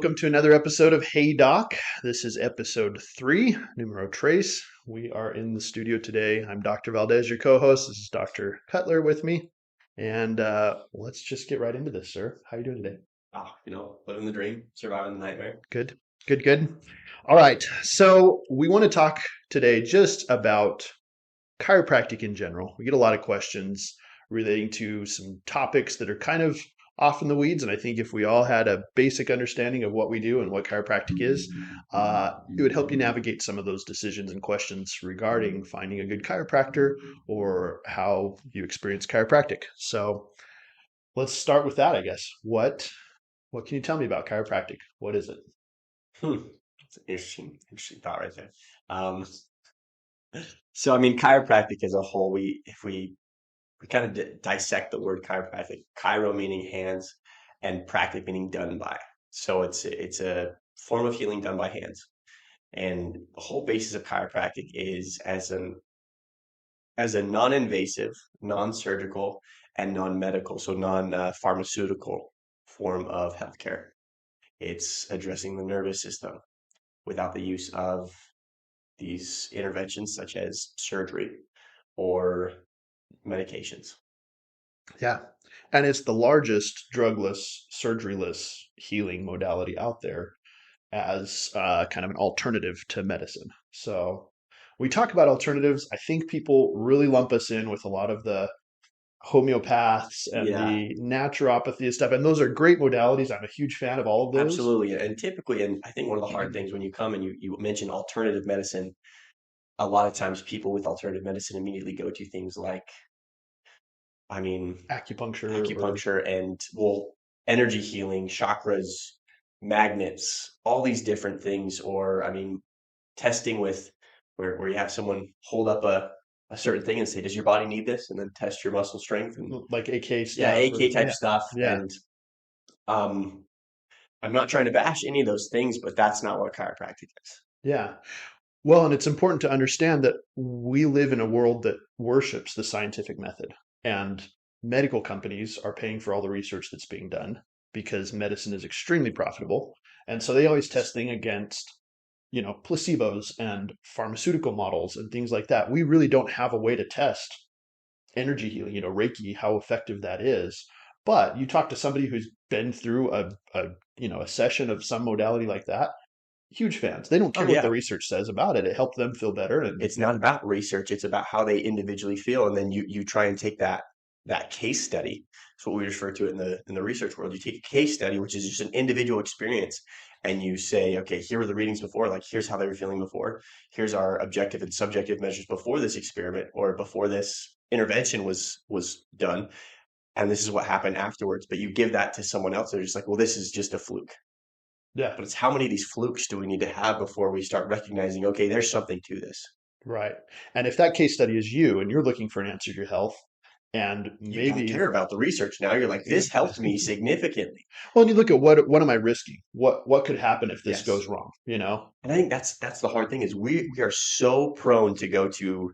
welcome to another episode of Hey Doc. This is episode 3, numero tres. We are in the studio today. I'm Dr. Valdez, your co-host. This is Dr. Cutler with me. And let's just get right into this, sir. How are you doing today? Living the dream, surviving the nightmare. Good, good, good. All right. So we want to talk today just about chiropractic in general. We get a lot of questions relating to some topics that are kind of off in the weeds. And I think if we all had a basic understanding of what we do and what chiropractic is, it would help you navigate some of those decisions and questions regarding finding a good chiropractor or how you experience chiropractic. So let's start with that, I guess. What can you tell me about chiropractic? What is it? That's an interesting thought right there. Chiropractic as a whole, if we kind of dissect the word chiropractic, chiro meaning hands and practic meaning done by. So it's a form of healing done by hands. And the whole basis of chiropractic is as a non-invasive, non-surgical, and non-medical, so non-pharmaceutical form of healthcare. It's addressing the nervous system without the use of these interventions such as surgery or medications. Yeah. And it's the largest drugless, surgeryless healing modality out there as kind of an alternative to medicine. So we talk about alternatives. I think people really lump us in with a lot of the homeopaths and Yeah, the naturopathy stuff. And those are great modalities. I'm a huge fan of all of those. absolutely. And typically, and I think one of the hard things when you come and you mention alternative medicine, a lot of times people with alternative medicine immediately go to things like, I mean, Acupuncture or acupuncture and, well, energy healing, chakras, magnets, all these different things, or testing with where you have someone hold up a certain thing and say, does your body need this? And then test your muscle strength and like AK yeah, stuff or AK type yeah, stuff. yeah, And um, I'm not trying to bash any of those things, but that's not what chiropractic is. yeah. Well, and it's important to understand that we live in a world that worships the scientific method, and medical companies are paying for all the research that's being done because medicine is extremely profitable. And so they always test things against, placebos and pharmaceutical models and things like that. We really don't have a way to test energy healing, Reiki, how effective that is. But you talk to somebody who's been through a session of some modality like that, huge fans. They don't Oh care what the yeah, research says about it. It helped them feel better. And it's not about research, it's about how they individually feel, and then you try and take that case study. That's what we refer to it in the research world. You take a case study, which is just an individual experience, and you say, okay, here were the readings before, like here's how they were feeling before, here's our objective and subjective measures before this experiment or before this intervention was done, and this is what happened afterwards. But you give that to someone else, they're just like, well, this is just a fluke. yeah, But it's how many of these flukes do we need to have before we start recognizing, okay, there's something to this. right. And if that case study is you and you're looking for an answer to your health, and You don't maybe, care about the research now. You're like, this helped me significantly. well, and you look at what am I risking? What could happen if this Yes. goes wrong? And I think that's the hard thing is we are so prone to go to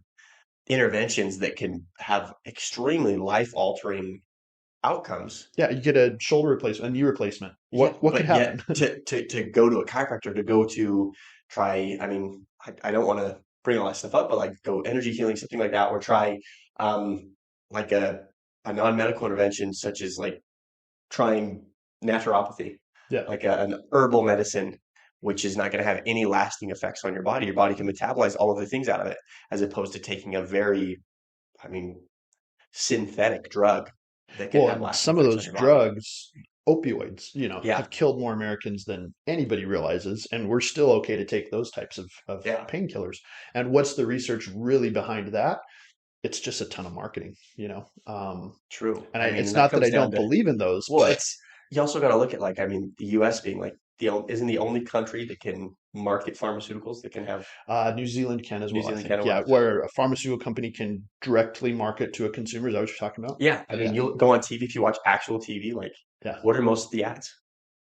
interventions that can have extremely life-altering outcomes. Yeah, you get a shoulder replacement, a knee replacement. Yeah, What could but yet happen? to go to a chiropractor, to go to try, I don't want to bring all that stuff up, but like go energy healing, something like that, or try like a non-medical intervention such as like trying naturopathy, Yeah. like an herbal medicine, which is not going to have any lasting effects on your body. Your body can metabolize all of the things out of it, as opposed to taking a very, I mean, synthetic drug that can Well, have and lasting some of effects on those your body. drugs, opioids, Yeah, have killed more Americans than anybody realizes, and we're still okay to take those types of yeah, painkillers. And what's the research really behind that? It's just a ton of marketing. true. It's And that not that comes I down don't to, believe in those, well, but it's, you also got to look at like, the U.S. being like isn't the only country that can market pharmaceuticals that can have. New Zealand can as New well, I Zealand think. can as Yeah, well. where a pharmaceutical company can directly market to a consumer. Is that what you're talking about? Yeah, Yeah, you'll go on TV if you watch actual TV, like yeah. what are most of the ads?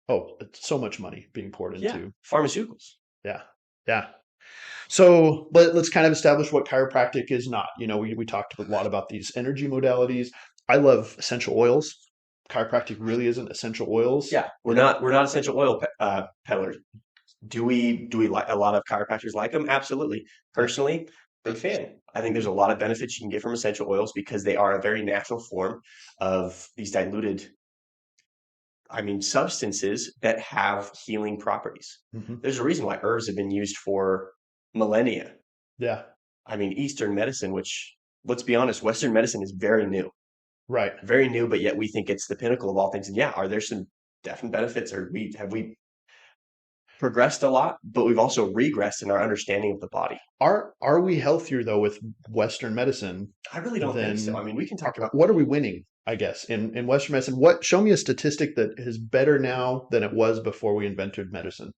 Oh, it's so much money being poured Yeah, into. pharmaceuticals. Yeah, yeah. So let's kind of establish what chiropractic is not. We talked a lot about these energy modalities. I love essential oils chiropractic really isn't essential oils. Yeah, we're not essential oil peddlers. Do we like a lot of chiropractors like them? Absolutely. Yeah. Personally, big fan. I think there's Mhm. a lot of benefits you can get from essential oils because they are a very natural form of these diluted, substances that have healing properties. Mhm. There's a reason why herbs have been used for millennia. Yeah. Eastern medicine, which, let's be honest, Western medicine is Right. very new, but yet we think it's the pinnacle of all things. And yeah, are there some definite benefits, or we progressed a lot, but we've also regressed in our understanding of the body? Are we healthier though with Western medicine I really don't think so. than We can talk about, what are we winning? I guess in Western medicine, what show me a statistic that is better now than it was before we invented medicine.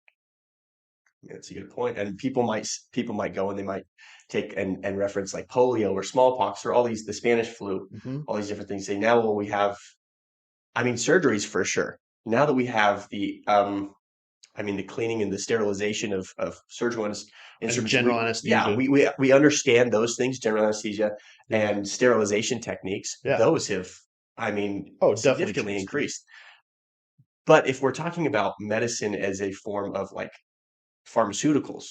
that's a good point. And people might go and they might take and reference like polio or smallpox or all these, the Spanish flu, Hmm. all these different things. Say now, well, we have, surgeries for sure. Now that we have the cleaning and the sterilization of surgical Like instruments. general Yeah, anesthesia. we understand those things, general anesthesia Yeah. and sterilization techniques. Yeah. Those have, Oh, definitely significantly changed things. increased. But if we're talking about medicine as a form of like pharmaceuticals,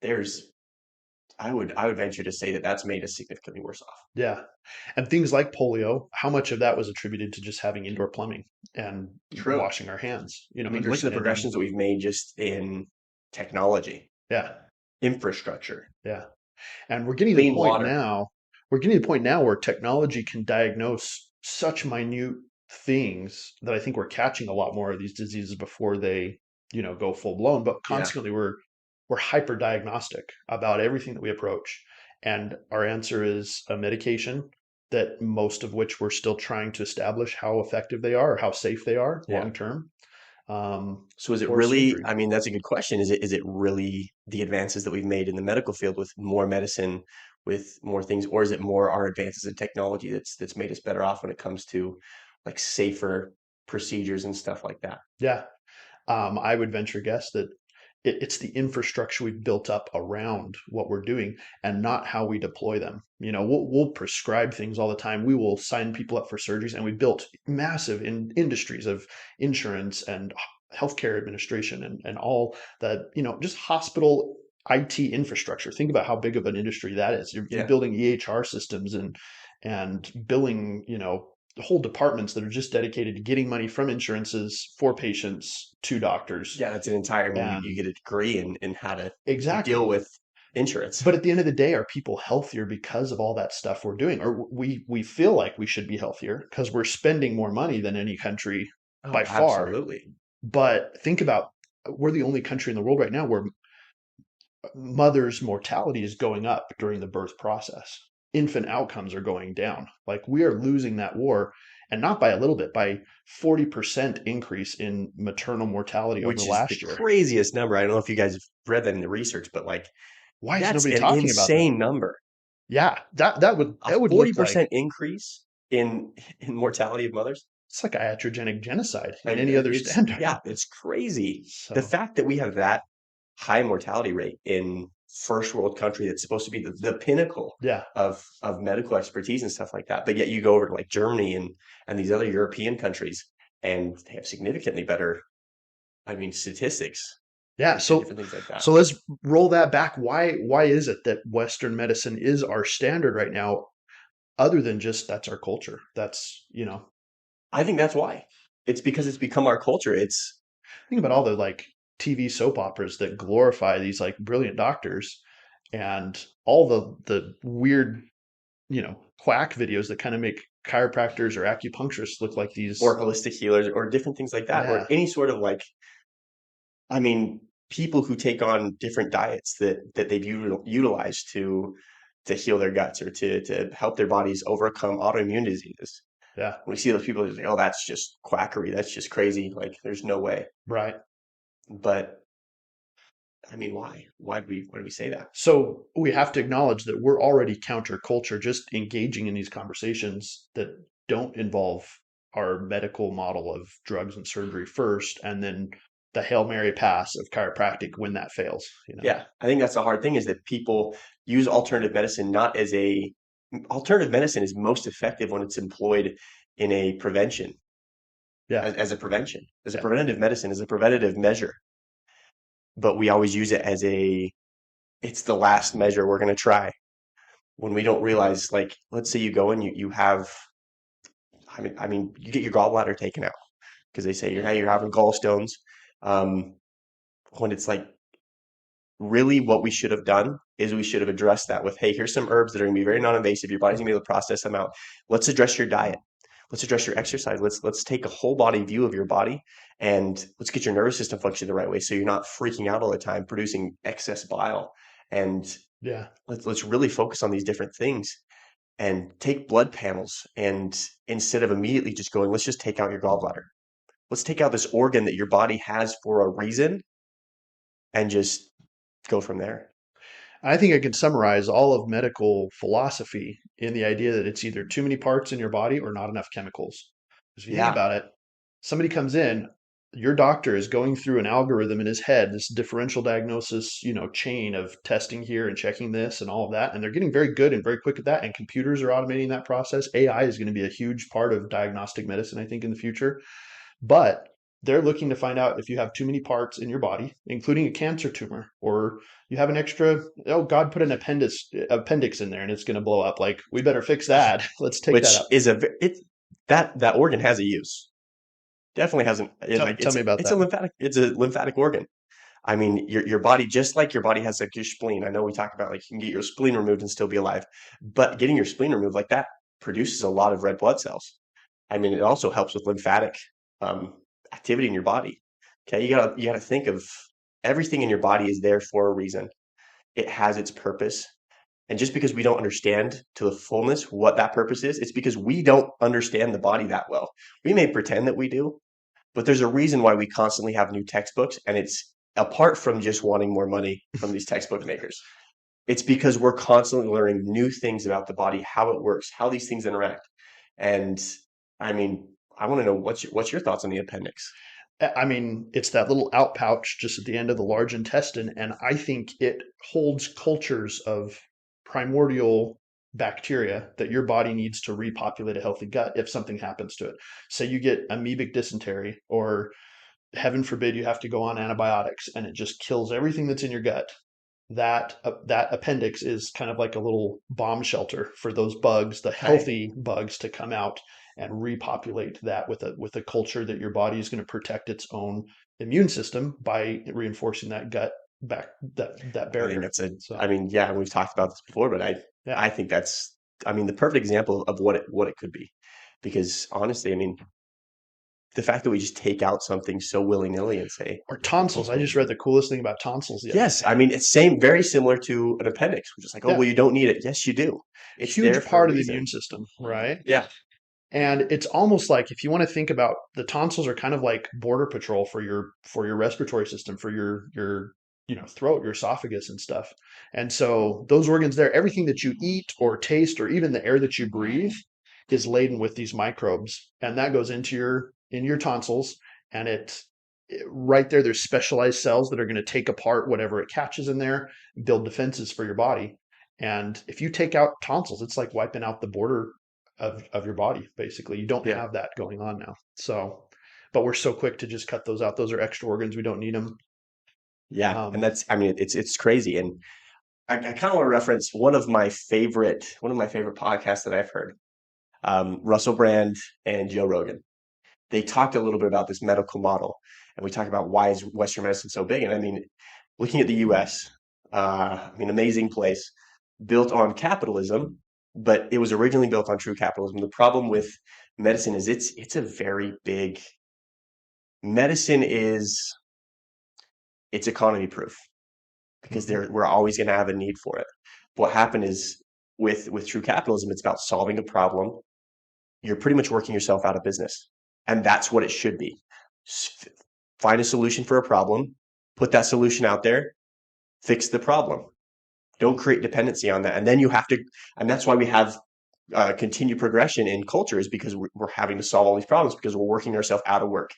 there's, I would venture to say that that's made us significantly worse off. Yeah. And things like polio, how much of that was attributed to just having indoor plumbing and True. washing our hands, Look at the and progressions that we've made just in technology, yeah. infrastructure, Yeah. And we're getting to the clean point water. now, we're getting to the point now where technology can diagnose such minute things that I think we're catching a lot more of these diseases before they, go full blown. But Yeah. consequently, we're hyper diagnostic about everything that we approach. And our answer is a medication that most of which we're still trying to establish how effective they are or how safe they are Yeah. long term. So is it Or really, surgery. that's a good question. Is it really the advances that we've made in the medical field with more medicine, with more things, or is it more our advances in technology that's made us better off when it comes to like safer procedures and stuff like that? Yeah. I would venture guess that it's the infrastructure we've built up around what we're doing and not how we deploy them. We'll prescribe things all the time. We will sign people up for surgeries, and we built massive industries of insurance and healthcare administration and all that, just hospital IT infrastructure. Think about how big of an industry that is. You're Yeah. building EHR systems and billing, whole departments that are just dedicated to getting money from insurances for patients to doctors. Yeah, that's an entire, you And get a degree in how to deal exactly. with insurance. But at the end of the day, are people healthier because of all that stuff we're doing? Or we feel like we should be healthier because we're spending more money than any country Oh, by far. absolutely. But think about, we're the only country in the world right now where mother's mortality is going up during the birth process. Infant outcomes are going down. Like, we are losing that war, and not by a little bit, by 40% increase in maternal mortality over Which is the last year. craziest number. I don't know if you guys have read that in the research, but like Why is that's nobody an talking about that? insane number. Yeah, that would A look like 40% increase in mortality of mothers. it's like iatrogenic genocide in Like any other it's, standard. yeah, it's crazy. The So fact that we have that high mortality rate in first world country that's supposed to be the pinnacle yeah, of medical expertise and stuff like that. But yet you go over to like Germany and these other European countries and they have significantly better, statistics yeah. and So different things like that. so let's roll that back. Why is it that Western medicine is our standard right now, other than just that's our culture? That's I think that's why. It's because it's become our culture. It's think about all the like TV soap operas that glorify these like brilliant doctors and all the weird, quack videos that kind of make chiropractors or acupuncturists look like or these. holistic healers or different things like that, or Yeah, any sort of like, people who take on different diets that they've utilized to heal their guts or to help their bodies overcome autoimmune diseases. yeah, When we see those people, it's like, oh, that's just quackery. That's just crazy. Like, there's no way. right. But why? Why do we say that? So we have to acknowledge that we're already counterculture, just engaging in these conversations that don't involve our medical model of drugs and surgery first, and then the Hail Mary pass of chiropractic when that fails. Yeah, I think that's the hard thing is that people use alternative medicine not as a alternative medicine is most effective when it's employed in a prevention, Yeah. as a prevention, as a Yeah. preventative medicine, as a preventative measure. But we always use it as it's the last measure we're going to try when we don't realize, like, let's say you go and you have, you get your gallbladder taken out because they say you're having gallstones. Um, when it's like, really what we should have done is we should have addressed that with, hey, here's some herbs that are going to be very non-invasive. Your body's going to be able to process them out. Let's address your diet. Let's address your exercise. Let's take a whole body view of your body, and let's get your nervous system functioning the right way so you're not freaking out all the time, producing excess bile. And Yeah. let's really focus on these different things and take blood panels. And instead of immediately just going, let's just take out your gallbladder. Let's take out this organ that your body has for a reason and just go from there. I think I can summarize all of medical philosophy in the idea that it's either too many parts in your body or not enough chemicals. Because if you think Yeah. about it, somebody comes in, your doctor is going through an algorithm in his head, this differential diagnosis, chain of testing here and checking this and all of that. And they're getting very good and very quick at that. And computers are automating that process. AI is going to be a huge part of diagnostic medicine, I think, in the future. But they're looking to find out if you have too many parts in your body, including a cancer tumor, or you have an extra, oh, God put an appendix in there and it's going to blow up. Like, we better fix that. Let's take that Which out. is that organ has a use. Definitely hasn't. Tell me about that. It's a lymphatic organ. I mean, your body, just like your body has like your spleen. I know we talk about, like, you can get your spleen removed and still be alive, but getting your spleen removed like that produces a lot of red blood cells. I mean, it also helps with lymphatic um, activity in your body. Okay, you gotta think of everything in your body is there for a reason. It has its purpose. And just because we don't understand to the fullness what that purpose is, it's because we don't understand the body that well. We may pretend that we do, but there's a reason why we constantly have new textbooks. And it's apart from just wanting more money from these textbook makers. It's because we're constantly learning new things about the body, how it works, how these things interact. And I mean, I want to know what's your thoughts on the appendix? I mean, it's that little out pouch just at the end of the large intestine. And I think it holds cultures of primordial bacteria that your body needs to repopulate a healthy gut if something happens to it. Say you get amoebic dysentery, or heaven forbid you have to go on antibiotics and it just kills everything that's in your gut. That appendix is kind of like a little bomb shelter for those bugs, the Right. healthy bugs, to come out and repopulate that with a culture that your body is going to protect its own immune system by reinforcing that gut back, that I think barrier. that's a, So I mean, yeah, we've talked about this before, but yeah. I think that's, I mean, the perfect example of what it could be. Because honestly, I mean, the fact that we just take out something so willy-nilly and say, Or tonsils. I just read the coolest thing about tonsils the other yes, day. I mean, it's very similar to an appendix. We're just like, oh, Yeah. well, you don't need it. Yes, you do. It's there Huge for a part of the reason. immune system, right? Yeah. And it's almost like, if you want to think about, the tonsils are kind of like border patrol for your respiratory system, for your throat, your esophagus and stuff. And so those organs there, everything that you eat or taste or even the air that you breathe is laden with these microbes, and that goes into your tonsils. And right there, there's specialized cells that are going to take apart whatever it catches in there, build defenses for your body. And if you take out tonsils, it's like wiping out the border of your body. Basically, you don't Yeah. have that going on now. So, but we're so quick to just cut those out. Those are extra organs. We don't need them. Yeah. And Um, that's, I mean, it's crazy. And I kind of want to reference one of my favorite podcasts that I've heard. Russell Brand and Joe Rogan. They talked a little bit about this medical model, and we talked about why is Western medicine so big. And I mean, looking at the U.S., I mean, amazing place, built on capitalism, but it was originally built on true capitalism. The problem with medicine is it's a very big medicine is it's economy proof because mhm. we're always going to have a need for it. What happened is with true capitalism, it's about solving a problem. You're pretty much working yourself out of business. And that's what it should be. Find a solution for a problem, put that solution out there, fix the problem. Don't create dependency on that. And then you have to, and that's why we have continued progression in culture, is because we're having to solve all these problems because we're working ourselves out of work.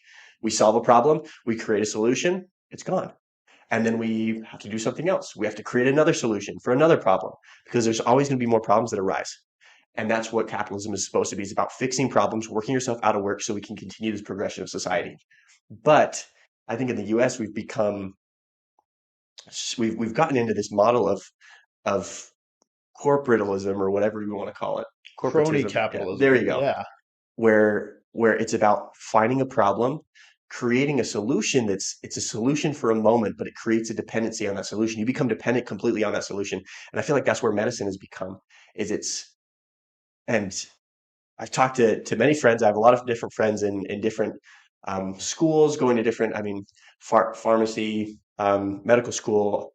We solve a problem, we create a solution, it's gone. And then we have to do something else. We have to create another solution for another problem because there's always going to be more problems that arise. And that's what capitalism is supposed to be. It's about fixing problems, working yourself out of work so we can continue this progression of society. But I think in the US we've gotten into this model of corporatalism or whatever you want to call it. Crony Corporatism. Yeah, there capitalism. you go. Yeah. Where it's about finding a problem, creating a solution it's a solution for a moment, but it creates a dependency on that solution. You become dependent completely on that solution. And I feel like that's where medicine has become, is it's and I've talked to many friends. I have a lot of different friends in different schools, going to different, I mean, pharmacy, medical school,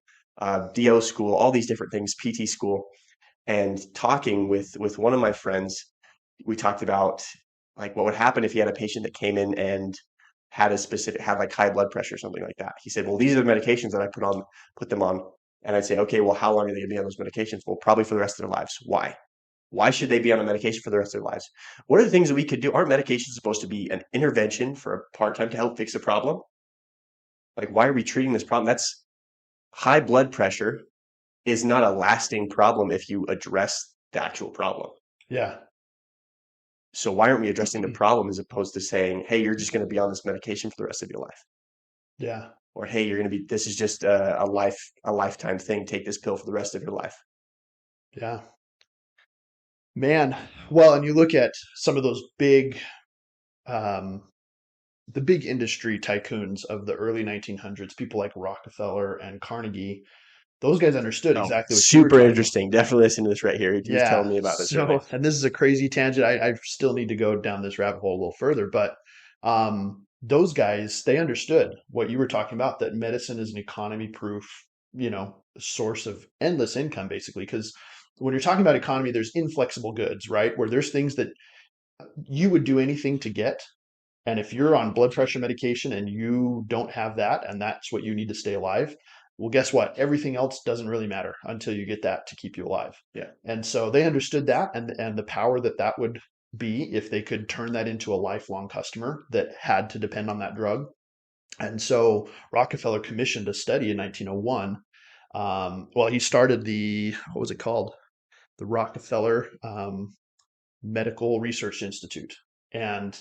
DO school, all these different things, PT school, and talking with one of my friends, we talked about like what would happen if you had a patient that came in and had like high blood pressure or something like that. He said, well, these are the medications that I put them on. And I'd say, okay, well, how long are they gonna be on those medications? Well, probably for the rest of their lives. Why? Why should they be on a medication for the rest of their lives? What are the things that we could do? Aren't medications supposed to be an intervention for a part-time to help fix a problem? Like, why are we treating this problem? That's high blood pressure is not a lasting problem if you address the actual problem. Yeah. So why aren't we addressing the problem as opposed to saying, hey, you're just going to be on this medication for the rest of your life? Yeah. Or, hey, this is just a lifetime thing. Take this pill for the rest of your life. Yeah. Man. Well, and you look at some of those um, the big industry tycoons of the early 1900s, people like Rockefeller and Carnegie. Those guys understood Oh, exactly what you were super talking about. interesting. Definitely listen to this right here. He was Yeah. telling me about this earlier. So, and this is a crazy tangent. I still need to go down this rabbit hole a little further, but those guys, they understood what you were talking about, that medicine is an economy proof, source of endless income, basically. Because when you're talking about economy, there's inflexible goods, right? Where there's things that you would do anything to get. And if you're on blood pressure medication and you don't have that, and that's what you need to stay alive, well, guess what? Everything else doesn't really matter until you get that to keep you alive. Yeah. And so they understood that, and the power that would be if they could turn that into a lifelong customer that had to depend on that drug. And so Rockefeller commissioned a study in 1901. Well, he started what was it called? The Rockefeller Medical Research Institute. And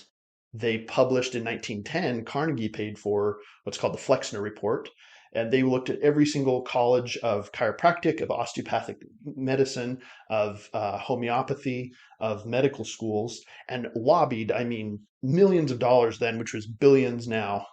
they published in 1910, Carnegie paid for what's called the Flexner Report. And they looked at every single college of chiropractic, of osteopathic medicine, of homeopathy, of medical schools, and lobbied, I mean, millions of dollars then, which was billions now,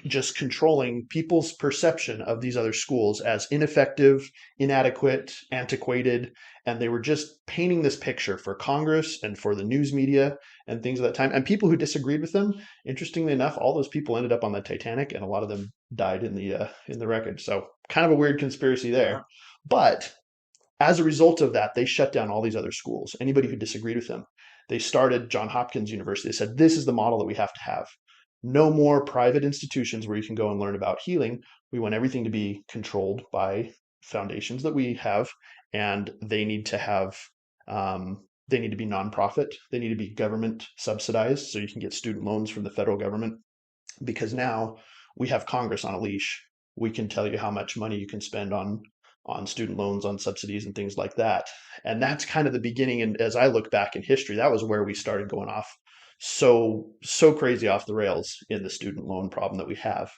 just controlling people's perception of these other schools as ineffective, inadequate, antiquated. And they were just painting this picture for Congress and for the news media and things of that time. And people who disagreed with them, interestingly enough, all those people ended up on the Titanic, and a lot of them died in the wreckage. So kind of a weird conspiracy there. Uh-huh. But as a result of that, they shut down all these other schools. Anybody who disagreed with them, they started Johns Hopkins University. They said, this is the model that we have to have. No more private institutions where you can go and learn about healing. We want everything to be controlled by foundations that we have, and they need to have they need to be nonprofit. They need to be government subsidized, so you can get student loans from the federal government. Because now we have Congress on a leash. We can tell you how much money you can spend on student loans, on subsidies, and things like that. And that's kind of the beginning. And as I look back in history, that was where we started going off so crazy off the rails in the student loan problem that we have.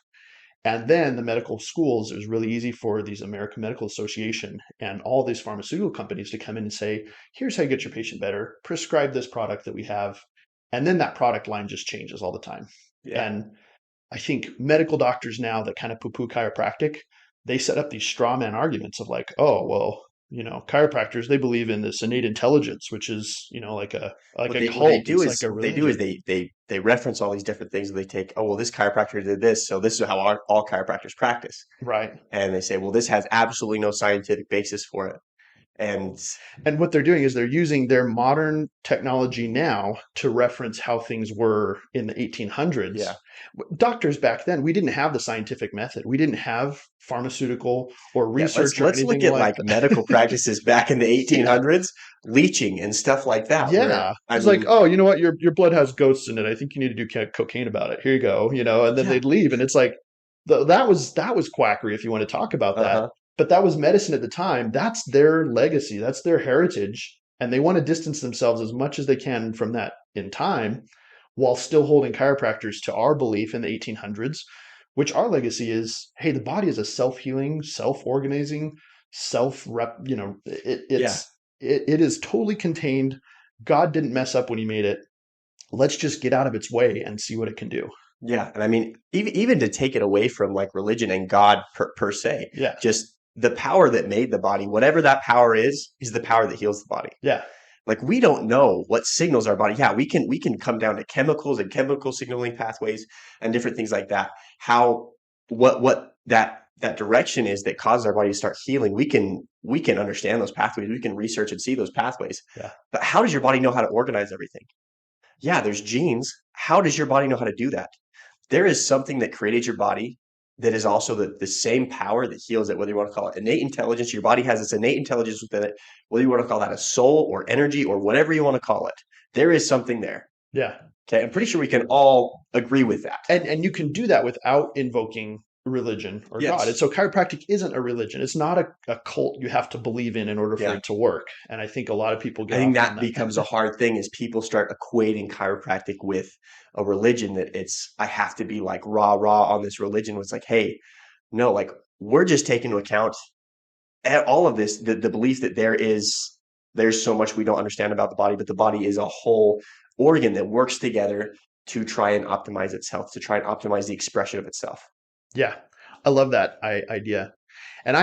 And then the medical schools, it was really easy for these American Medical Association and all these pharmaceutical companies to come in and say, here's how you get your patient better, prescribe this product that we have. And then that product line just changes all the time. Yeah. And I think medical doctors now that kind of poo-poo chiropractic, they set up these straw man arguments of like, oh, well, chiropractors, they believe in this innate intelligence, which is, like a cult. It's like a religion. They reference all these different things. They take, oh, well, this chiropractor did this, so this is how all chiropractors practice. Right. And they say, well, this has absolutely no scientific basis for it. And what they're doing is they're using their modern technology now to reference how things were in the 1800s. Yeah. Doctors back then, we didn't have the scientific method. We didn't have pharmaceutical or research. Let's look at like medical practices back in the 1800s, leeching and stuff like that. Yeah. It's like, oh, you know what? Your blood has ghosts in it. I think you need to do cocaine about it. Here you go. And then they'd leave. And it's like, that was quackery, if you want to talk about that. Uh-huh. But that was medicine at the time. That's their legacy. That's their heritage. And they want to distance themselves as much as they can from that in time, while still holding chiropractors to our belief in the 1800s, which our legacy is, hey, the body is a self-healing, self-organizing, self-rep, Yeah. it is totally contained. God didn't mess up when he made it. Let's just get out of its way and see what it can do. Yeah. And I mean, even to take it away from like religion and God per se, Yeah. just the power that made the body, whatever that power is the power that heals the body. Yeah. Like we don't know what signals our body. Yeah, we can come down to chemicals and chemical signaling pathways and different things like that. How what that direction is that causes our body to start healing. We can understand those pathways. We can research and see those pathways. Yeah. But how does your body know how to organize everything? Yeah, there's genes. How does your body know how to do that? There is something that created your body that is also the same power that heals it, whether you want to call it innate intelligence. Your body has this innate intelligence within it, whether you want to call that a soul or energy or whatever you want to call it. There is something there. Yeah. Okay. I'm pretty sure we can all agree with that. And you can do that without invoking religion or God. And Yes. so chiropractic isn't a religion. It's not a cult you have to believe in order for Yeah. it to work. And I think a lot of people I get think off on that that. becomes a hard thing as people start equating chiropractic with a religion that I have to be like rah rah on this religion. It's like, hey, no, like we're just taking into account all of this, the belief that there's so much we don't understand about the body, but the body is a whole organ that works together to try and optimize its health, to try and optimize the expression of itself. Yeah. I love that idea. And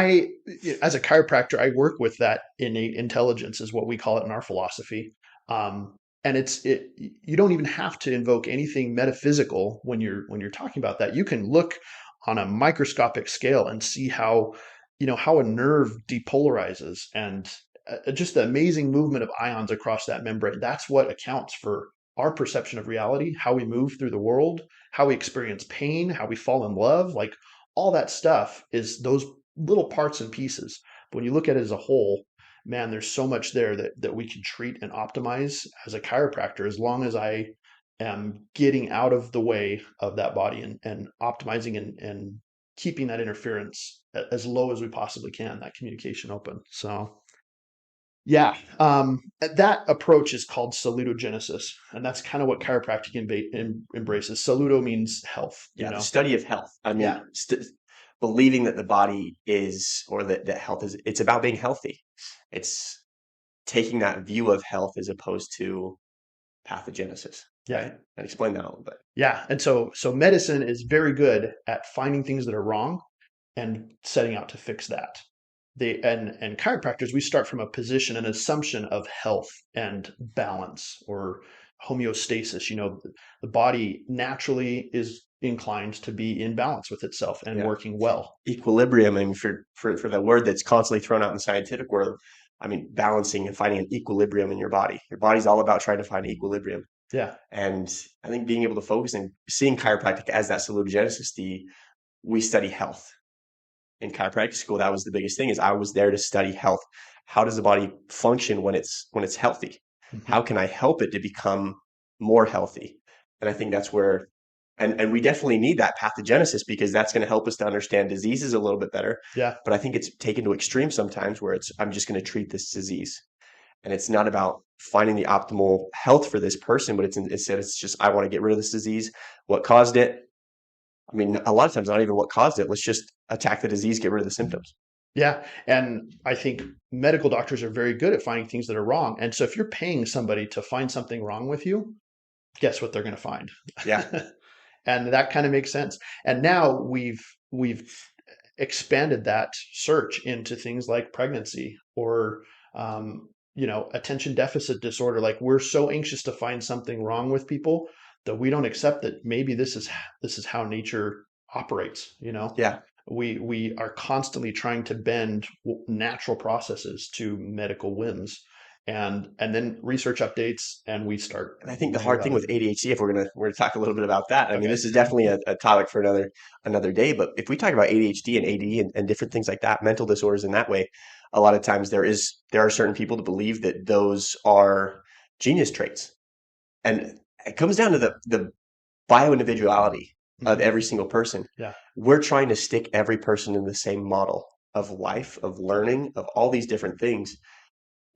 as a chiropractor, I work with that innate intelligence, is what we call it in our philosophy. And you don't even have to invoke anything metaphysical when you're talking about that. You can look on a microscopic scale and see how a nerve depolarizes, and just the amazing movement of ions across that membrane. That's what accounts for our perception of reality, how we move through the world, how we experience pain, how we fall in love. Like all that stuff is those little parts and pieces. But when you look at it as a whole, man, there's so much there that we can treat and optimize as a chiropractor, as long as I am getting out of the way of that body and optimizing and keeping that interference as low as we possibly can, that communication open. So yeah, that approach is called salutogenesis, and that's kind of what chiropractic embraces. Saluto means health, Yeah, the study of health. I mean, Yeah. believing that the body is, or that health is, it's about being healthy. It's taking that view of health as opposed to pathogenesis, Yeah. right? And explain that a little bit. Yeah. And so medicine is very good at finding things that are wrong and setting out to fix that. And chiropractors, we start from a position, an assumption of health and balance, or homeostasis. The body naturally is inclined to be in balance with itself and Yeah. working well. Equilibrium, and for the word that's constantly thrown out in the scientific world, I mean, balancing and finding an equilibrium in your body. Your body's all about trying to find equilibrium. Yeah. And I think being able to focus and seeing chiropractic as that salutogenesis, we study health. In chiropractic school, that was the biggest thing, is I was there to study health. How does the body function when it's healthy? Mhm. How can I help it to become more healthy? And I think that's where, and we definitely need that pathogenesis, because that's going to help us to understand diseases a little bit better. Yeah. But I think it's taken to extreme sometimes, where I'm just going to treat this disease. And it's not about finding the optimal health for this person, but instead it's just, I want to get rid of this disease. What caused it? I mean, a lot of times not even what caused it. Let's just attack the disease, get rid of the symptoms. Yeah. And I think medical doctors are very good at finding things that are wrong. And so if you're paying somebody to find something wrong with you, guess what they're going to find? Yeah. And that kind of makes sense. And now we've expanded that search into things like pregnancy, or attention deficit disorder. Like, we're so anxious to find something wrong with people that we don't accept that maybe this is how nature operates. Yeah. We are constantly trying to bend natural processes to medical whims, and then research updates, and we start. And I think the hard thing with ADHD, if we're gonna talk a little bit about that. I mean, this is definitely a topic for another day. But if we talk about ADHD and ADD and different things like that, mental disorders in that way, a lot of times there are certain people that believe that those are genius traits, and it comes down to the bioindividuality of every single person. Yeah. We're trying to stick every person in the same model of life, of learning, of all these different things.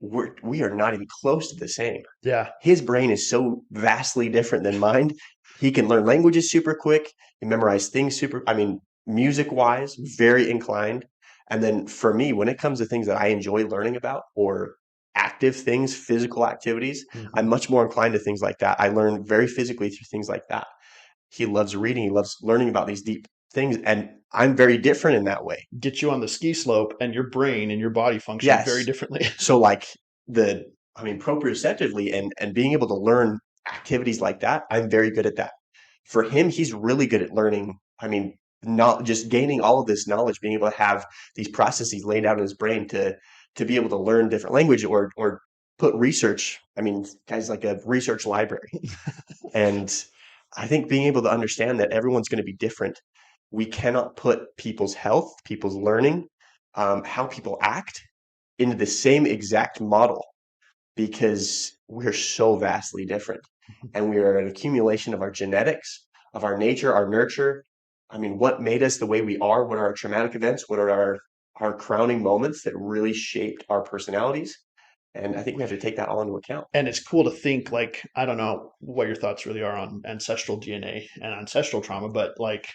we are not even close to the same. Yeah. His brain is so vastly different than mine. He can learn languages super quick, he memorize things super, I mean, music wise, very inclined. And then for me, when it comes to things that I enjoy learning about or active things, physical activities, I'm Mhm. much more inclined to things like that. I learn very physically through things like that. He loves reading, he loves learning about these deep things. And I'm very different in that way. Get you on the ski slope, and your brain and your body function very Yes. differently. So like I mean, proprioceptively and being able to learn activities like that, I'm very good at that. For him, he's really good at learning. I mean, not just gaining all of this knowledge, being able to have these processes laid out in his brain to be able to learn different language or put research. I mean, guys like a research library. And I think being able to understand that everyone's going to be different. We cannot put people's health, people's learning, how people act into the same exact model because we're so vastly different. And we are an accumulation of our genetics, of our nature, our nurture. I mean, what made us the way we are? What are our traumatic events? What are our crowning moments that really shaped our personalities? And I think we have to take that all into account. And it's cool to think, like, I don't know what your thoughts really are on ancestral DNA and ancestral trauma, but like,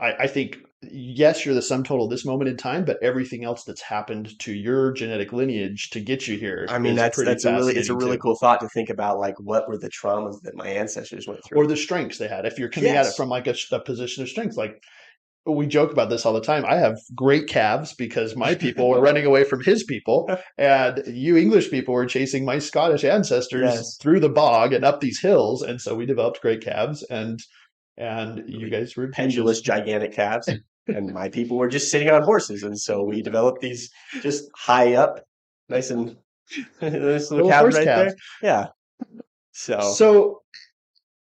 I think, yes, you're the sum total of this moment in time, but everything else that's happened to your genetic lineage to get you here I mean, is pretty that's a really it's a fascinating really too. cool thought to think about, like what were the traumas that my ancestors went through. Or the strengths they had. If you're coming at it Yes. from like a position of strength, like we joke about this all the time. I have great calves because my people were running away from his people, and you English people were chasing my Scottish ancestors Yes. through the bog and up these hills, and so we developed great calves. And you Really guys were pendulous, peaches. gigantic calves. And my people were just sitting on horses. And so we developed these just high up, nice and nice little Little calves horse right there. calves. Yeah. So So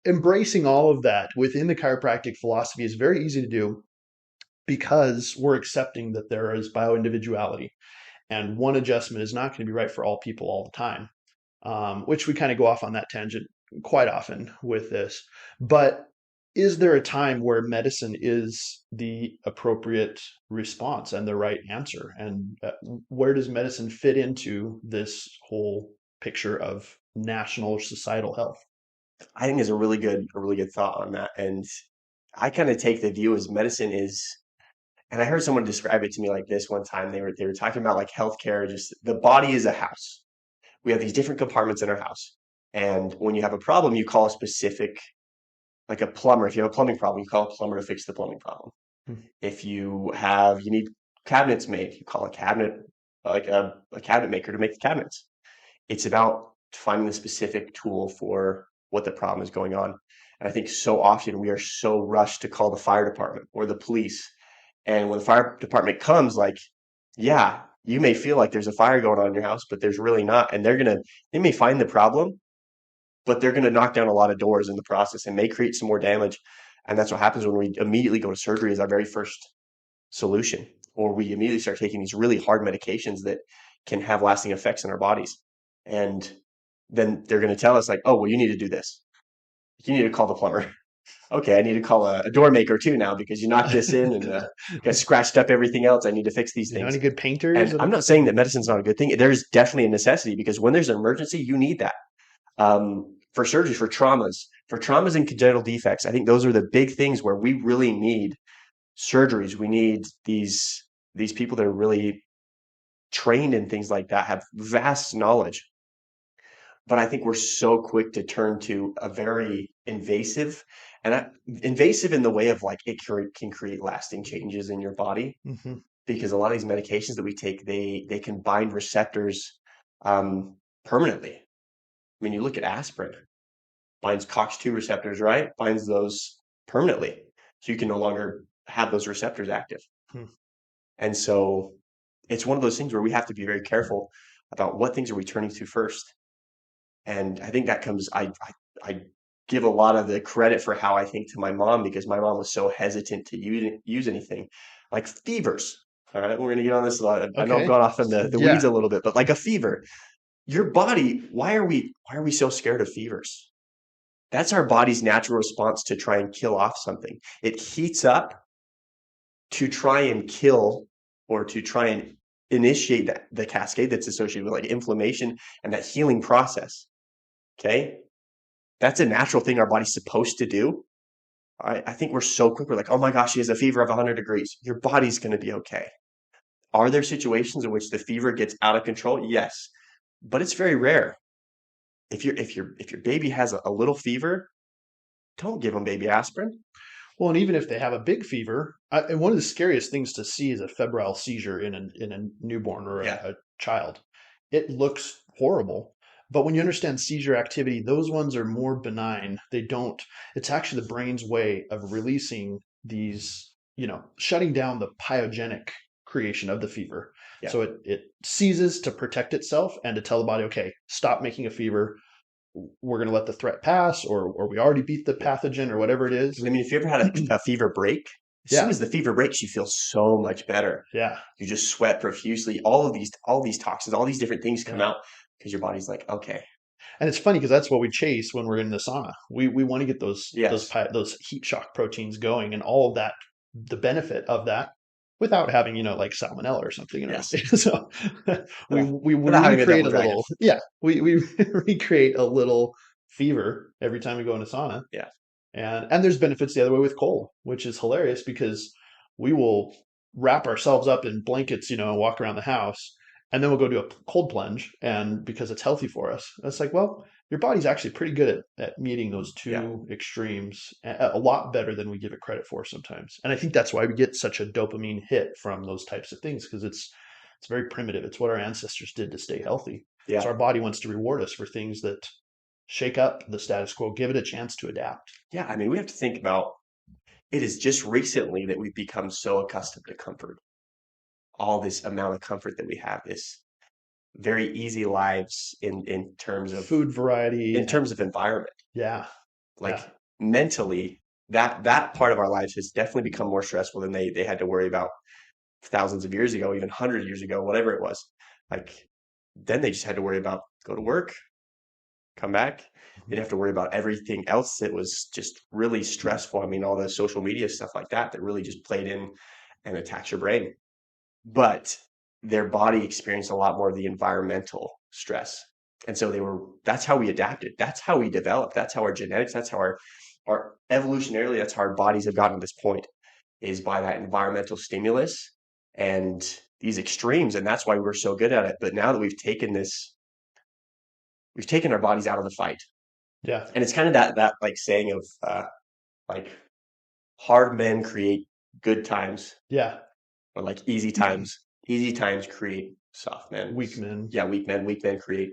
embracing all of that within the chiropractic philosophy is very easy to do because we're accepting that there is bioindividuality, and one adjustment is not going to be right for all people all the time. Which we kind of go off on that tangent quite often with this. But is there a time where medicine is the appropriate response and the right answer? And where does medicine fit into this whole picture of national or societal health? I think there's a really good thought on that. And I kind of take the view as medicine is, and I heard someone describe it to me like this one time. They were talking about like healthcare, just the body is a house. We have these different compartments in our house. And when you have a problem, you call a specific, like a plumber. If you have a plumbing problem, you call a plumber to fix the plumbing problem. If you need cabinets made, you call a cabinet, like a cabinet maker to make the cabinets. It's about finding the specific tool for what the problem is going on. And I think so often we are so rushed to call the fire department or the police. And when the fire department comes, like, yeah, you may feel like there's a fire going on in your house, but there's really not. And they may find the problem, but they're going to knock down a lot of doors in the process and may create some more damage. And that's what happens when we immediately go to surgery as our very first solution, or we immediately start taking these really hard medications that can have lasting effects in our bodies. And then they're going to tell us like, oh, well, you need to do this. You need to call the plumber. Okay, I need to call a door maker too now because you knocked this in and got scratched up everything else. I need to fix these You know things. any good painters? And I'm not saying that medicine's not a good thing. There's definitely a necessity because when there's an emergency, you need that. For surgery, for traumas and congenital defects, I think those are the big things where we really need surgeries. We need these people that are really trained in things like that, have vast knowledge. But I think we're so quick to turn to a very invasive in the way of like can create lasting changes in your body Hmm. because a lot of these medications that we take, they can bind receptors permanently. I mean, you look at aspirin, binds COX-2 receptors, right? Binds those permanently. So you can no longer have those receptors active. Hmm. And so it's one of those things where we have to be very careful about what things are we turning to first. And I think that comes, I give a lot of the credit for how I think to my mom because my mom was so hesitant to use anything like fevers. All right, we're going to get on this a lot. I know I've Okay. gone off in the Yeah. weeds a little bit, but like a fever, your body, why are we so scared of fevers? That's our body's natural response to try and kill off something. It heats up to try and kill or to try and initiate the cascade that's associated with like inflammation and that healing process. Okay. That's a natural thing our body's supposed to do. I think we're so quick. We're like, oh my gosh, she has a fever of 100 degrees. Your body's going to be okay. Are there situations in which the fever gets out of control? Yes, but it's very rare. If your baby has a little fever, don't give them baby aspirin. Well, and even if they have a big fever, and one of the scariest things to see is a febrile seizure in a newborn or Yeah, a child. It looks horrible, but when you understand seizure activity, those ones are more benign. They don't. It's actually the brain's way of releasing these, shutting down the pyogenic creation of the fever. yeah. So it seizes to protect itself and to tell the body, okay, stop making a fever. We're going to let the threat pass, or we already beat the pathogen, or whatever it is. I mean, if you ever had a fever break, as soon Yeah, as the fever breaks, you feel so much better. yeah, You just sweat profusely. All these toxins, all these different things come yeah. out because your body's like, okay, And it's funny because that's what we chase when we're in the sauna. We want to get yes, those heat shock proteins going, and all of that, the benefit of that, without having like salmonella or something. yes, So we yeah. we Without having a recreate double a dragon. little, yeah, we recreate a little fever every time we go into sauna. Yeah, And there's benefits the other way with cold, which is hilarious because we will wrap ourselves up in blankets, and walk around the house, and then we'll go do a cold plunge, and because it's healthy for us. It's like, well, your body's actually pretty good at meeting those yeah, two extremes a lot better than we give it credit for sometimes. And I think that's why we get such a dopamine hit from those types of things, because it's very primitive. It's what our ancestors did to stay healthy. So yeah, our body wants to reward us for things that shake up the status quo, give it a chance to adapt. yeah. I mean, we have to think about it is just recently that we've become so accustomed to comfort. All this amount of comfort that we have, this very easy lives Food variety. in terms of environment. Yeah. Like Yeah. mentally, that part of our lives has definitely become more stressful than they had to worry about thousands of years ago, even 100 years ago, whatever it was. Like then they just had to worry about go to work, come back. They Mhm. didn't have to worry about everything else that was just really stressful. I mean, all the social media stuff like that really just played in and attacks your brain. But their body experienced a lot more of the environmental stress. And so that's how we adapted. That's how we developed. That's how our genetics, that's how our evolutionarily, that's how our bodies have gotten to this point is by that environmental stimulus and these extremes. And that's why we're so good at it. But now that we've taken our bodies out of the fight. Yeah. And it's kind of that like saying of like hard men create good times Yeah. or like easy times. Easy times create soft men. Weak men. Yeah, weak men create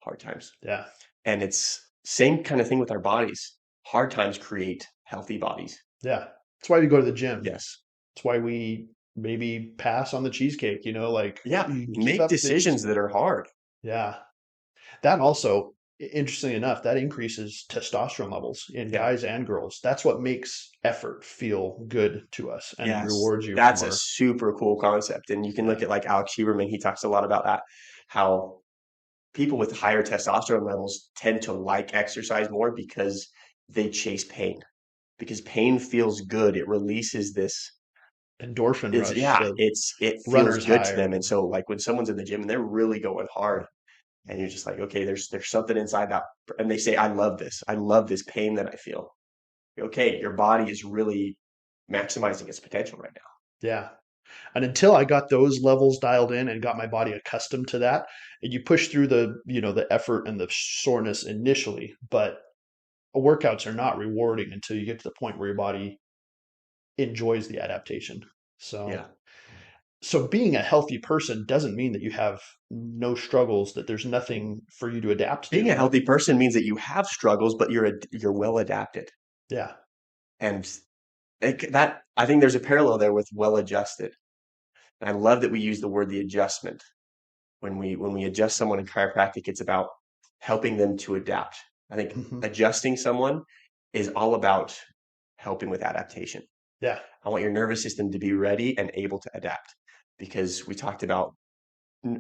hard times. Yeah. And it's same kind of thing with our bodies. Hard times create healthy bodies. Yeah. That's why we go to the gym. Yes. That's why we maybe pass on the cheesecake, like Yeah. you keep Make up this. decisions that are hard. Yeah. That also, interestingly enough, that increases testosterone levels in Yeah. guys and girls. That's what makes effort feel good to us and Yes. rewards you That's a more. super cool concept. And you can look Yeah. at like Alex Huberman, he talks a lot about that, how people with higher testosterone levels tend to like exercise more because they chase pain. Because pain feels good. It releases this Endorphin it's rush, yeah, the it feels runner's good high to or them. And whatever. so like when someone's in the gym and they're really going hard and you're just like, okay, there's something inside that and they say, I love this. I love this pain that I feel. Okay, your body is really maximizing its potential right now. Yeah. And until I got those levels dialed in and got my body accustomed to that, and you push through the effort and the soreness initially, but workouts are not rewarding until you get to the point where your body enjoys the adaptation. Yeah. So being a healthy person doesn't mean that you have no struggles, that there's nothing for you to adapt Being to. a healthy person means that you have struggles, but you're well adapted. Yeah. And that I think there's a parallel there with well adjusted. And I love that we use the word the adjustment. When we adjust someone in chiropractic, it's about helping them to adapt. I think Hmm. adjusting someone is all about helping with adaptation. Yeah. I want your nervous system to be ready and able to adapt because we talked about,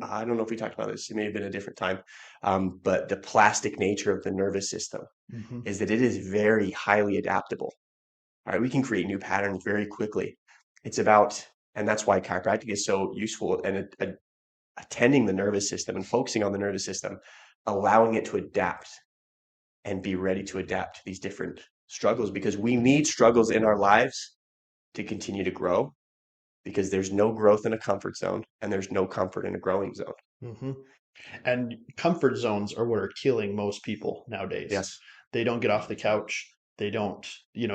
I don't know if we talked about this, it may have been a different time, but the plastic nature of the nervous system Hmm. is that it is very highly adaptable. All right, we can create new patterns very quickly. It's about And that's why chiropractic is so useful, and attending the nervous system and focusing on the nervous system, allowing it to adapt and be ready to adapt to these different struggles, because we need struggles in our lives to continue to grow, because there's no growth in a comfort zone and there's no comfort in a growing zone. Hmm. And comfort zones are what are killing most people nowadays. Yes. They don't get off the couch. They don't,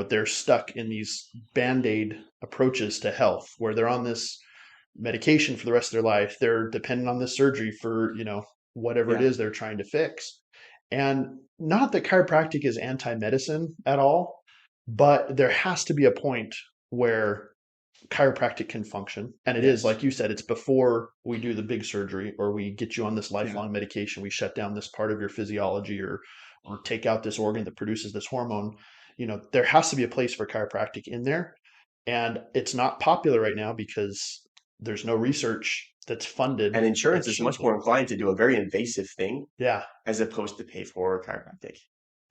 they're stuck in these band-aid approaches to health where they're on this medication for the rest of their life. They're dependent on this surgery for, whatever it Yeah. is they're trying to fix. And not that chiropractic is anti-medicine at all, but there has to be a point where chiropractic can function. And it is, Yes. like you said, it's before we do the big surgery or we get you on this Yeah. lifelong medication. We shut down this part of your physiology or take out this organ that produces this hormone. There has to be a place for chiropractic in there. And it's not popular right now because there's no research that's funded And insurance that is shows much it. more inclined to do a very invasive thing Yeah. as opposed to pay for chiropractic,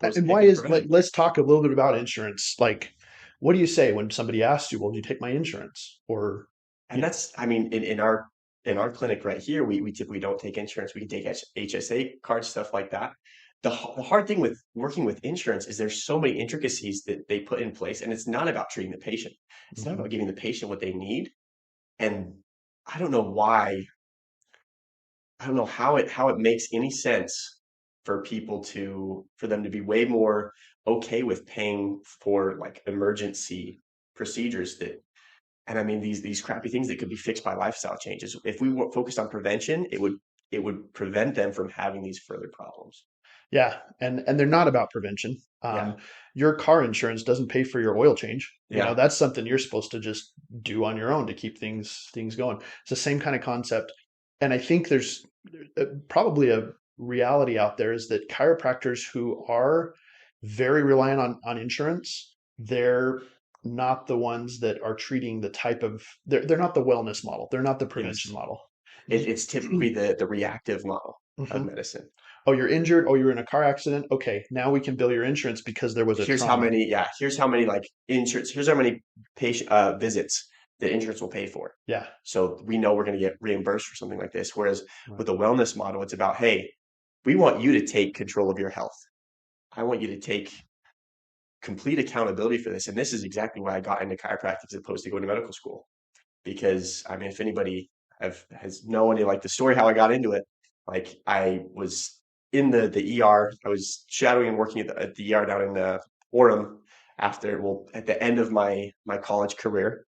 opposed to And pay why for the is, like, prevention. let's talk a little bit about insurance. Like, what do you say when somebody asks you, well, do you take my insurance? Or, And that's, I mean, in our clinic right here, we typically don't take insurance. We can take HSA cards, stuff like that. The hard thing with working with insurance is there's so many intricacies that they put in place, and it's not about treating the patient. It's not Mhm. about giving the patient what they need. And I don't know why, I don't know how it makes any sense for people for them to be way more okay with paying for like emergency procedures that, and I mean these crappy things that could be fixed by lifestyle changes. If we were focused on prevention, it would prevent them from having these further problems. Yeah, and they're not about prevention. Yeah. Your car insurance doesn't pay for your oil change. Yeah. That's something you're supposed to just do on your own to keep things going. It's the same kind of concept, and I think there's probably a reality out there is that chiropractors who are very reliant on insurance, they're not the ones that are treating the type of they're not the wellness model. They're not the prevention Yes. model. It's typically the reactive model of Mhm. medicine. Oh, you're injured. Oh, you were in a car accident. Okay, now we can bill your insurance because there was a Here's how trauma. many, yeah, here's how many like insurance, here's how many patient visits that insurance will pay for. Yeah. So we know we're going to get reimbursed for something like this. Whereas Right. with the wellness model, it's about, hey, we want you to take control of your health. I want you to take complete accountability for this. And this is exactly why I got into chiropractic as opposed to going to medical school. Because I mean, if anybody has know any like the story how I got into it, like I was in the ER, I was shadowing and working at the ER down in Orem at the end of my college career.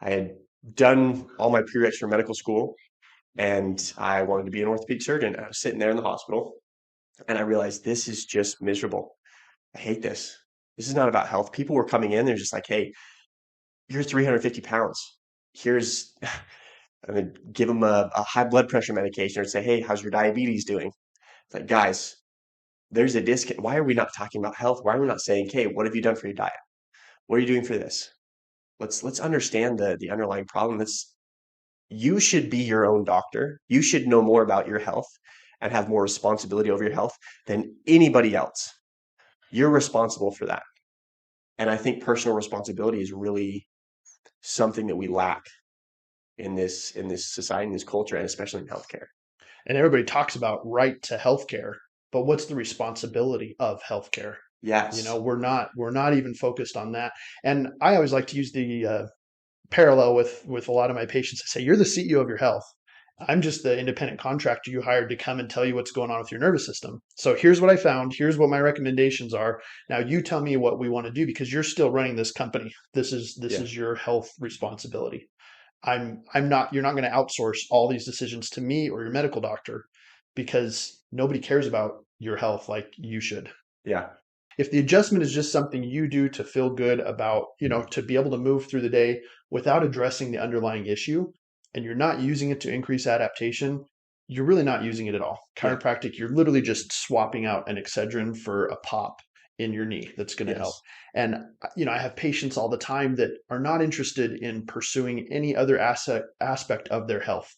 I had done all my prereqs for medical school, and I wanted to be an orthopedic surgeon. I was sitting there in the hospital, and I realized this is just miserable. I hate this. This is not about health. People were coming in, they're just like, hey, you're 350 pounds. Here's, I mean, give them a high blood pressure medication or say, hey, how's your diabetes doing? It's like, guys, there's a disconnect. Why are we not talking about health? Why are we not saying, hey, what have you done for your diet? What are you doing for this? Let's understand the underlying problem. You should be your own doctor. You should know more about your health and have more responsibility over your health than anybody else. You're responsible for that. And I think personal responsibility is really something that we lack in this society, in this culture, and especially in healthcare. And everybody talks about right to healthcare, but what's the responsibility of healthcare? Yes. We're not even focused on that. And I always like to use the parallel with a lot of my patients. I say, you're the CEO of your health. I'm just the independent contractor you hired to come and tell you what's going on with your nervous system. So here's what I found. Here's what my recommendations are. Now you tell me what we want to do because you're still running this company. This Yeah. is your health responsibility. I'm not you're not going to outsource all these decisions to me or your medical doctor because nobody cares about your health like you should. Yeah. If the adjustment is just something you do to feel good about, to be able to move through the day without addressing the underlying issue, and you're not using it to increase adaptation, you're really not using it at all. Yeah. Chiropractic, you're literally just swapping out an Excedrin for a pop in your knee that's going to help. Yes. And I have patients all the time that are not interested in pursuing any other aspect of their health.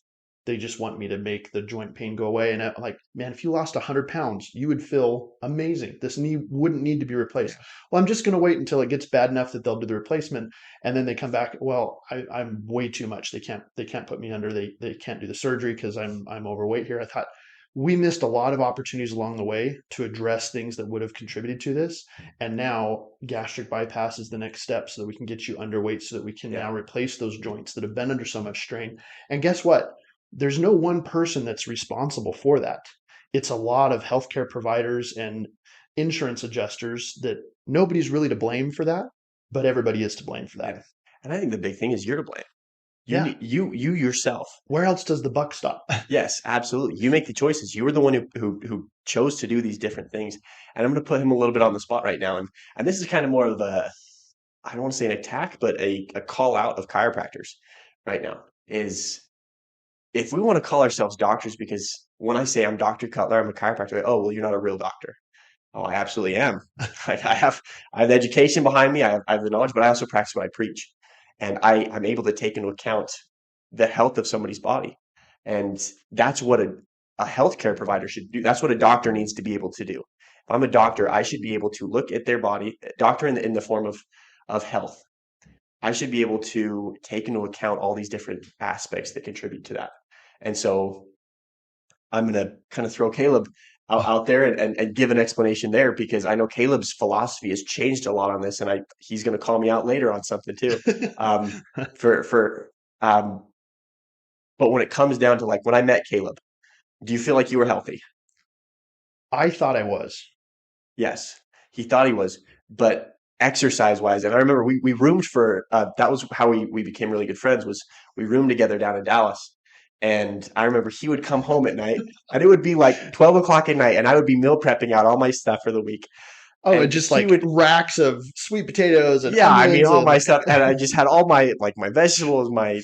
They just want me to make the joint pain go away. And I'm like, man, if you lost 100 pounds, you would feel amazing. This knee wouldn't need to be replaced. Yeah. Well, I'm just going to wait until it gets bad enough that they'll do the replacement. And then they come back, well, I'm way too much. They can't put me under. They can't do the surgery because I'm overweight here. I thought we missed a lot of opportunities along the way to address things that would have contributed to this. And now gastric bypass is the next step so that we can get you underweight so that we can Yeah. now replace those joints that have been under so much strain. And guess what? There's no one person that's responsible for that. It's a lot of healthcare providers and insurance adjusters that nobody's really to blame for that, but everybody is to blame for that. Yeah. And I think the big thing is you're to blame. Yeah. You yourself. Where else does the buck stop? Yes, absolutely. You make the choices. You were the one who chose to do these different things. And I'm going to put him a little bit on the spot right now. And this is kind of more of a, I don't want to say an attack, but a call out of chiropractors right now is if we want to call ourselves doctors, because when I say I'm Dr. Cutler, I'm a chiropractor, like, oh, well, you're not a real doctor. Oh, I absolutely am. I have the education behind me. I have the knowledge, but I also practice what I preach. And I'm able to take into account the health of somebody's body. And that's what a healthcare provider should do. That's what a doctor needs to be able to do. If I'm a doctor, I should be able to look at their body, doctor in the form of health. I should be able to take into account all these different aspects that contribute to that. And so I'm going to kind of throw Kaleb out there and give an explanation there, because I know Kaleb's philosophy has changed a lot on this, and he's going to call me out later on something too. For but when it comes down to, like, when I met Kaleb, do you feel like you were healthy? I thought I was. Yes, he thought he was, but exercise wise, and I remember we roomed for that was how we became really good friends, was we roomed together down in Dallas. And I remember he would come home at night, and it would be like 12 o'clock at night, and I would be meal prepping out all my stuff for the week. Oh, and And just he like would, racks of sweet potatoes and yeah, I mean, onions all my and stuff, and I just had all my my vegetables, my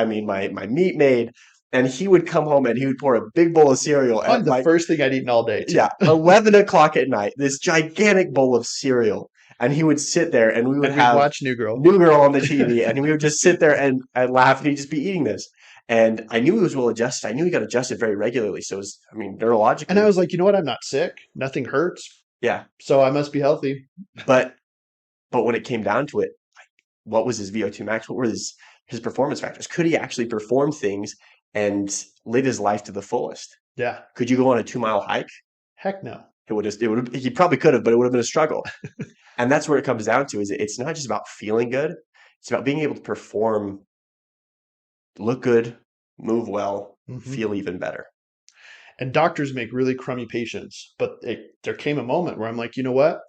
meat made, and he would come home and he would pour a big bowl of cereal probably at the like, first thing I'd eaten all day too. yeah, 11 o'clock at night, this gigantic bowl of cereal, and he would sit there, and we would And we'd have watch New Girl. New Girl on the TV, and we would just sit there and laugh, and he'd just be eating this. And I knew he was well adjusted. I knew he got adjusted very regularly. So it was, I mean, And I neurologically, was like, you know what? I'm not sick. Nothing hurts. yeah. So I must be healthy. But when it came down to it, like, what was his VO2 max? What were his performance factors? Could he actually perform things and live his life to the fullest? Yeah. Could you go on a 2-mile hike? Heck no. He probably could have, but it would have been a struggle. And that's where it comes down to, is it's not just about feeling good. It's about being able to perform, look good, move well, Mm-hmm. feel even better. And doctors make really crummy patients. But there came a moment where I'm like, you know what?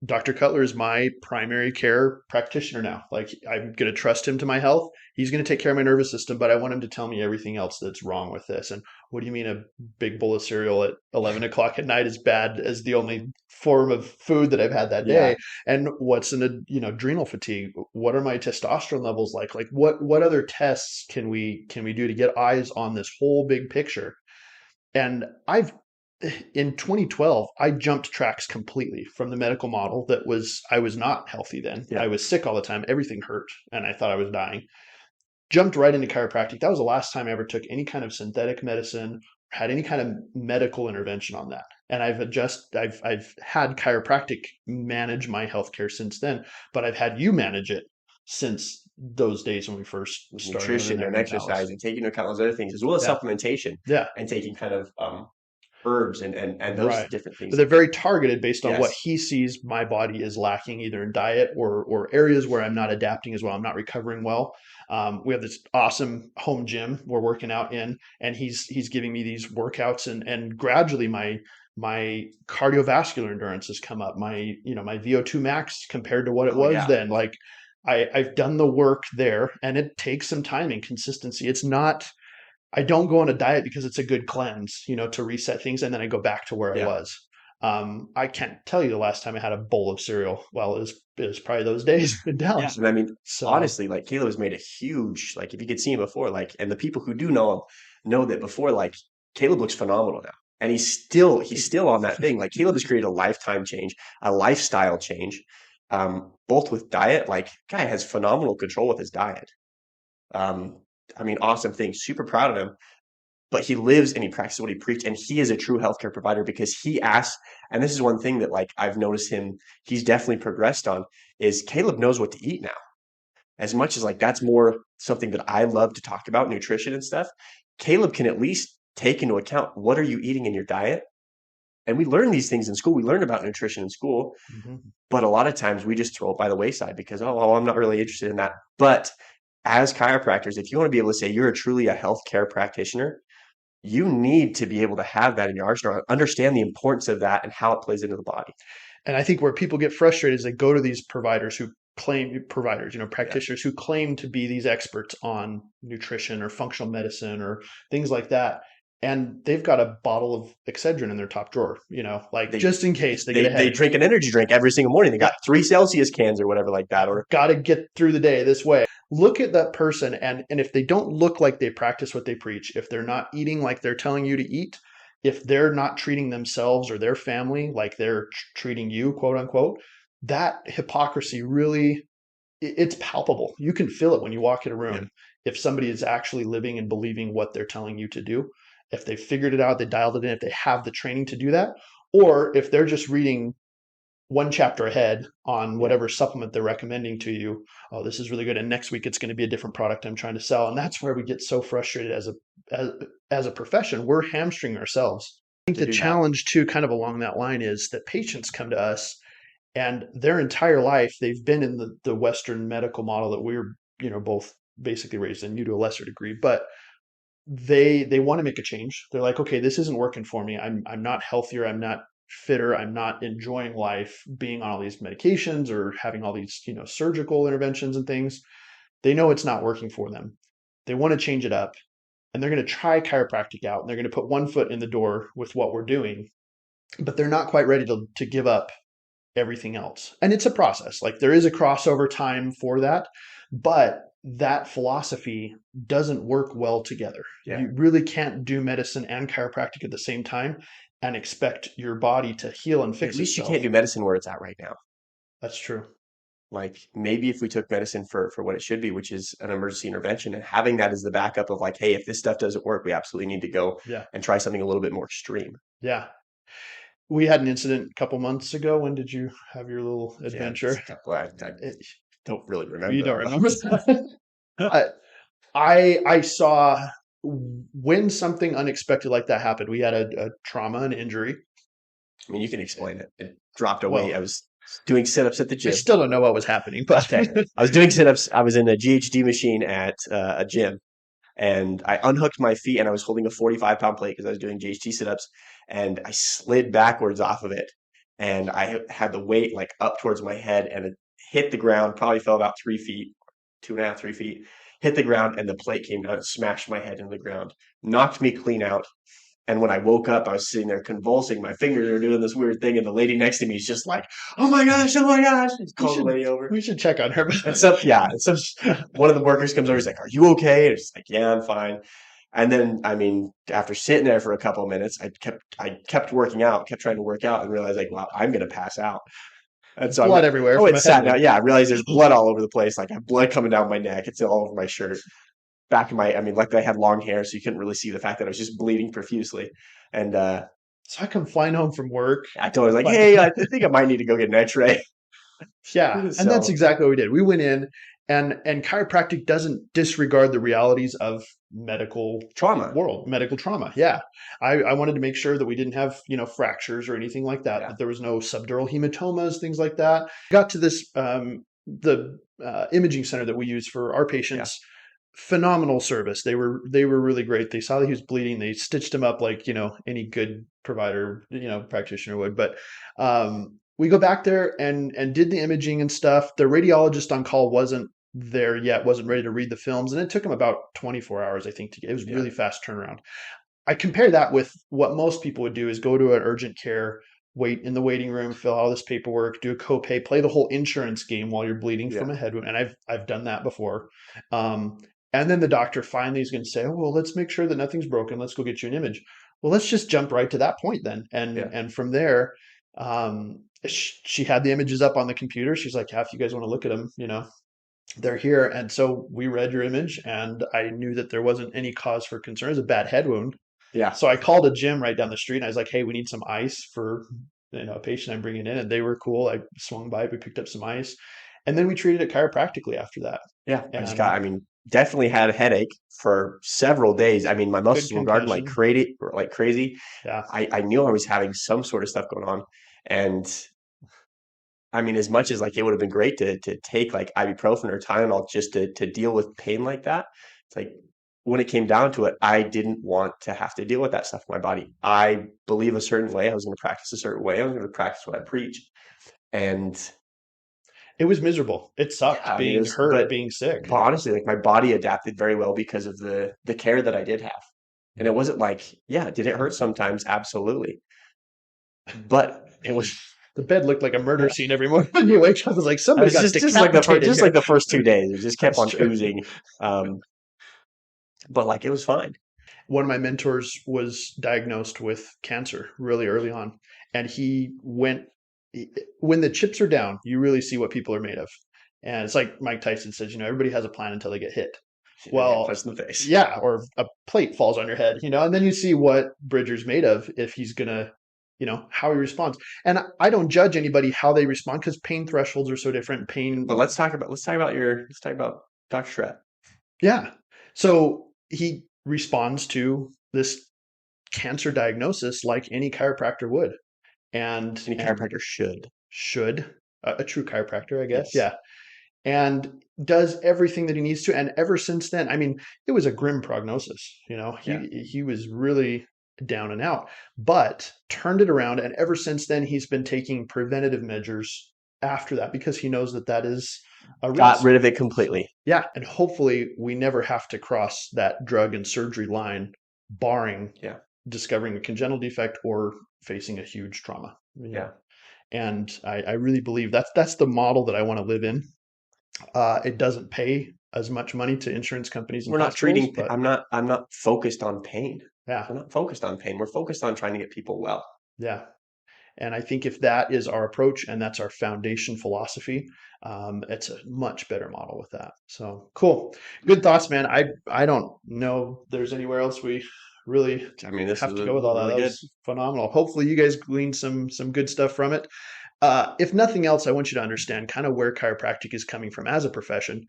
Dr. Cutler is my primary care practitioner now. Like, I'm going to trust him to my health. He's going to take care of my nervous system, but I want him to tell me everything else that's wrong with this. And what do you mean a big bowl of cereal at 11 o'clock at night is bad as the only form of food that I've had that Yeah. day? And what's an adrenal fatigue? What are my testosterone levels like? Like, what other tests can we do to get eyes on this whole big picture? And in 2012, I jumped tracks completely from the medical model I was not healthy then. Yeah. I was sick all the time. Everything hurt and I thought I was dying. Jumped right into chiropractic. That was the last time I ever took any kind of synthetic medicine, had any kind of medical intervention on that. And I've had chiropractic manage my healthcare since then, but I've had you manage it since those days when we first With started nutrition living and there in Dallas. exercise and taking into account those other things, as well as Yeah. supplementation Yeah. and taking kind of herbs and those Right. different things. But they're very targeted based on what Yes. he sees my body is lacking, either in diet or areas where I'm not adapting as well. I'm not recovering well. We have this awesome home gym we're working out in, and he's giving me these workouts, and gradually my cardiovascular endurance has come up. My VO2 max compared to what it Oh, was yeah. then. Like, I've done the work there, and it takes some time and consistency. It's not. I don't go on a diet because it's a good cleanse, to reset things, and then I go back to where I Yeah. was. I can't tell you the last time I had a bowl of cereal. Well, it was probably those days in Yeah. Dallas. And I mean, So honestly, like, Kaleb has made a huge, like, if you could see him before, like, and the people who do know him know that before, like, Kaleb looks phenomenal now. And he's still on that thing. Like, Kaleb has created a lifetime change, a lifestyle change, both with diet. Like, guy has phenomenal control with his diet. I mean, awesome thing. Super proud of him. but he lives and he practices what he preached, and he is a true healthcare provider because he asks. And this is one thing that like I've noticed him, he's definitely progressed on, is Kaleb knows what to eat now. As much as like that's more something that I love to talk about, nutrition and stuff. Kaleb can at least take into account what are you eating in your diet. And we learn these things in school. We learn about nutrition in school, Mm-hmm. but a lot of times we just throw it by the wayside because, oh, well, I'm not really interested in that. But as chiropractors, if you want to be able to say you're truly a healthcare practitioner, you need to be able to have that in your arsenal, understand the importance of that and how it plays into the body. And I think where people get frustrated is they go to these providers who claim Yeah. practitioners who claim to be these experts on nutrition or functional medicine or things like that. And they've got a bottle of Excedrin in their top drawer, like They just in case they get they a they headache. drink an energy drink every single morning. They got 3 Celsius cans or whatever like that. Or Got to get through the day this way. Look at that person, and if they don't look like they practice what they preach, if they're not eating like they're telling you to eat, if they're not treating themselves or their family like they're treating you, quote unquote, that hypocrisy really, it's palpable. You can feel it when you walk in a yeah, room. If somebody is actually living and believing what they're telling you to do, if they figured it out, they dialed it in, if they have the training to do that, or if they're just reading one chapter ahead on yeah, whatever supplement they're recommending to you. Oh, this is really good, and next week it's going to be a different product I'm trying to sell. And that's where we get so frustrated as a profession. We're hamstringing ourselves. I think to the do that. challenge too, kind of along that line, is that patients come to us and their entire life they've been in the Western medical model that we're both basically raised in, you to a lesser degree, but they want to make a change. They're like, okay, this isn't working for me. I'm not healthier. I'm not fitter. I'm not enjoying life being on all these medications or having all these, surgical interventions and things. They know it's not working for them. They want to change it up, and they're going to try chiropractic out, and they're going to put one foot in the door with what we're doing, but they're not quite ready to give up everything else. And it's a process. Like there is a crossover time for that, but that philosophy doesn't work well together. Yeah. You really can't do medicine and chiropractic at the same time and expect your body to heal and At fix least you itself. can't do medicine where it's at right now. That's true. Like maybe if we took medicine for what it should be, which is an emergency intervention, and having that as the backup of like, hey, if this stuff doesn't work, we absolutely need to go Yeah. and try something a little bit more extreme. Yeah. We had an incident a couple months ago. When did you have your little Yeah, it's adventure? a couple, I It, don't really you remember. don't remember. I, I saw when something unexpected like that happened. We had a trauma, an injury. I mean, you can explain it. It dropped a weight. I Well, was doing sit-ups at the I gym. still don't know what was happening, but Okay. I was doing sit-ups. I was in a GHD machine at a gym, and I unhooked my feet, and I was holding a 45-pound plate because I was doing GHD sit-ups, and I slid backwards off of it, and I had the weight like up towards my head, and it hit the ground. Probably fell about 3 feet, 2.5, 3 feet. Hit the ground, and the plate came down and smashed my head into the ground, knocked me clean out. And when I woke up, I was sitting there convulsing. My fingers were doing this weird thing, and the lady next to me is just like, "Oh my gosh, oh my gosh!" She we called the should lady over. we should check on her. And so, yeah, and so one of the workers comes over. He's like, "Are you okay?" And she's like, "Yeah, I'm fine." And then, I mean, after sitting there for a couple of minutes, I kept working out, kept trying to work out, and realized like, wow, I'm gonna pass out. And so Blood everywhere I from went a and head sat wound. down. Yeah, I realized there's blood all over the place. Like I have blood coming down my neck. It's all over my shirt. Back of my, I mean, luckily I had long hair, so you couldn't really see the fact that I was just bleeding profusely. And So I come flying home from work. I told her like, Like, "Hey, I think I might need to go get an X-ray." yeah, and that's So exactly what we did. We went in, and chiropractic doesn't disregard the realities of medical trauma. medical trauma. Yeah, I wanted to make sure that we didn't have fractures or anything like that. Yeah, That there was no subdural hematomas, things like that. Got to this the imaging center that we use for our yeah, patients. Phenomenal service. They were really great. They saw that he was bleeding. They stitched him up like any good provider practitioner would. But we go back there and did the imaging and stuff. The radiologist on call wasn't there yet, wasn't ready to read the films, and it took him about 24 hours, I think, to get. It was yeah, really fast turnaround. I compare that with what most people would do: is go to an urgent care, wait in the waiting room, fill out all this paperwork, do a copay, play the whole insurance game while you're bleeding yeah, from a head wound. And I've done that before. Um, and then the doctor finally is going to say, "Oh, well, let's make sure that nothing's broken. Let's go get you an image." Well, let's just jump right to that point then. And yeah. and from there, she had the images up on the computer. She's like, "Yeah, if you guys want to look at them, they're here. And so we read your image, and I knew that there wasn't any cause for concern. It was a bad head wound. Yeah. So I called a gym right down the street, and I was like, "Hey, we need some ice for a patient I'm bringing in." And they were cool. I swung by, we picked up some ice, and then we treated it chiropractically after that. Yeah. And I mean, definitely had a headache for several days. I mean, my good muscles were guarding concussion. like crazy. Yeah. I knew I was having some sort of stuff going on. And I mean, as much as like it would have been great to take like ibuprofen or Tylenol just to deal with pain like that, it's like when it came down to it, I didn't want to have to deal with that stuff in my body. I believe a certain way. I was going to practice a certain way. I was going to practice what I preach. And It was miserable. It yeah, sucked I mean, it being was, hurt, being sick. but honestly, like my body adapted very well because of the care that I did have. And it wasn't like, yeah, did it hurt sometimes? Absolutely. But it was, The bed looked like a murder yeah. scene every morning when you wake up. It was like I somebody was got just like the first, decapitated just here. like the first 2 days, it just kept That's on true. oozing. Um, but like it was fine. One of my mentors was diagnosed with cancer really early on, and when the chips are down, you really see what people are made of. And it's like Mike Tyson says, everybody has a plan until they get hit. They get Well, punched in the face. yeah, or a plate falls on your head, and then you see what Bridger's made of if he's gonna, how he responds. And I don't judge anybody how they respond because pain thresholds are so different. But Pain, let's talk about Dr. Shred. yeah. So he responds to this cancer diagnosis like any chiropractor would, and Any and chiropractor should. should a true chiropractor, I guess, Yes. yeah, and does everything that he needs to. And ever since then, I mean, it was a grim prognosis. Yeah. He was really down and out, but turned it around. And ever since then, he's been taking preventative measures after that because he knows that that is a Got risk. rid of it completely. Yeah, and hopefully we never have to cross that drug and surgery line, barring Yeah. discovering a congenital defect or facing a huge trauma. Yeah. And I really believe that's the model that I want to live in. It doesn't pay as much money to insurance companies and We're not hospitals, treating, but I'm not focused on pain. yeah, We're not focused on pain. We're focused on trying to get people well. yeah. And I think if that is our approach and that's our foundation philosophy, it's a much better model with that. So cool, good thoughts, man. I don't know if there's anywhere else we really I mean, this have is to go with all that. really That good. was phenomenal. Hopefully, you guys gleaned some good stuff from it. If nothing else, I want you to understand kind of where chiropractic is coming from as a profession.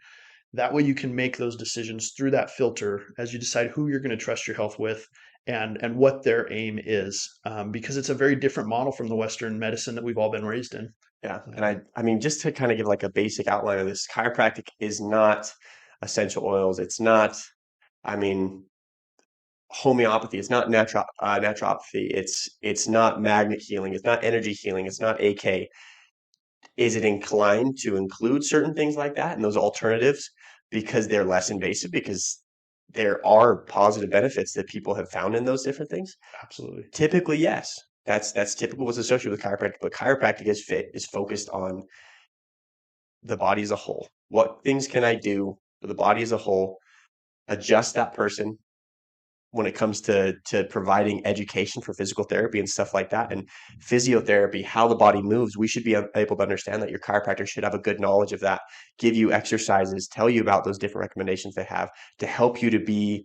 That way, you can make those decisions through that filter as you decide who you're going to trust your health with and what their aim is, because it's a very different model from the Western medicine that we've all been raised in. Yeah. And I mean, just to kind of give like a basic outline of this, chiropractic is not essential oils. It's not, I mean, homeopathy. It's not naturopathy. It's not magnet healing. It's not energy healing. It's not AK. Is it inclined to include certain things like that and those alternatives because they're less invasive? Because there are positive benefits that people have found in those different things. Absolutely. Typically, yes. That's typical what's associated with chiropractic, but chiropractic is focused on the body as a whole. What things can I do for the body as a whole? Adjust that person when it comes to providing education for physical therapy and stuff like that, and physiotherapy, how the body moves. We should be able to understand that your chiropractor should have a good knowledge of that, give you exercises, tell you about those different recommendations they have to help you to be,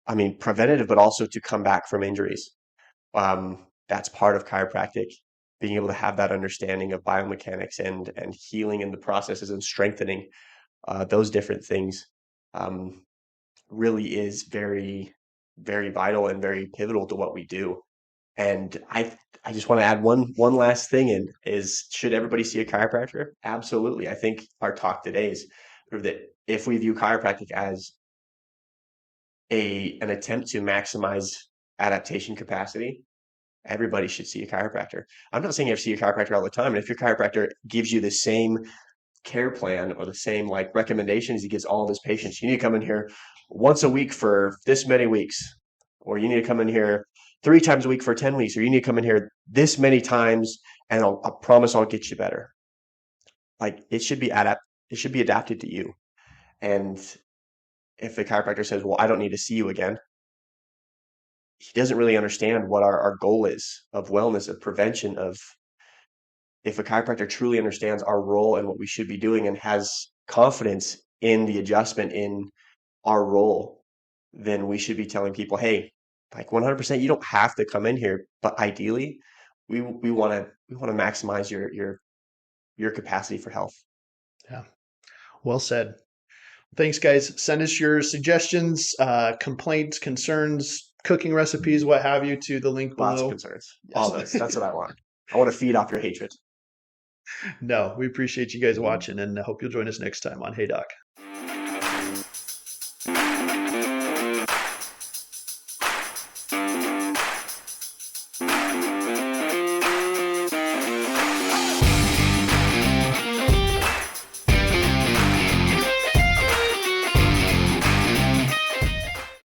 I mean, preventative, but also to come back from injuries. That's part of chiropractic, being able to have that understanding of biomechanics and healing in the processes and strengthening those different things. Really is very, very vital and very pivotal to what we do. And I just want to add one last thing in is, should everybody see a chiropractor? Absolutely. I think our talk today is proof that if we view chiropractic as an attempt to maximize adaptation capacity, everybody should see a chiropractor. I'm not saying you have to see a chiropractor all the time. And if your chiropractor gives you the same care plan or the same like recommendations he gives all of his patients, you need to come in here once a week for this many weeks, or you need to come in here 3 times a week for 10 weeks, or you need to come in here this many times and I promise I'll get you better. Like it should be adapted to you. And if the chiropractor says, well, I don't need to see you again, he doesn't really understand what our goal is of wellness, of prevention, of if a chiropractor truly understands our role and what we should be doing and has confidence in the adjustment in our role, then we should be telling people, hey, like 100%, you don't have to come in here, but ideally, we want to maximize your capacity for health. Yeah. Well said. Thanks, guys. Send us your suggestions, complaints, concerns, cooking recipes, what have you, to the link Lots of below. concerns. Yes. All this. That's what I want. I want to feed off your hatred. No, we appreciate you guys watching, and I hope you'll join us next time on Hey Doc.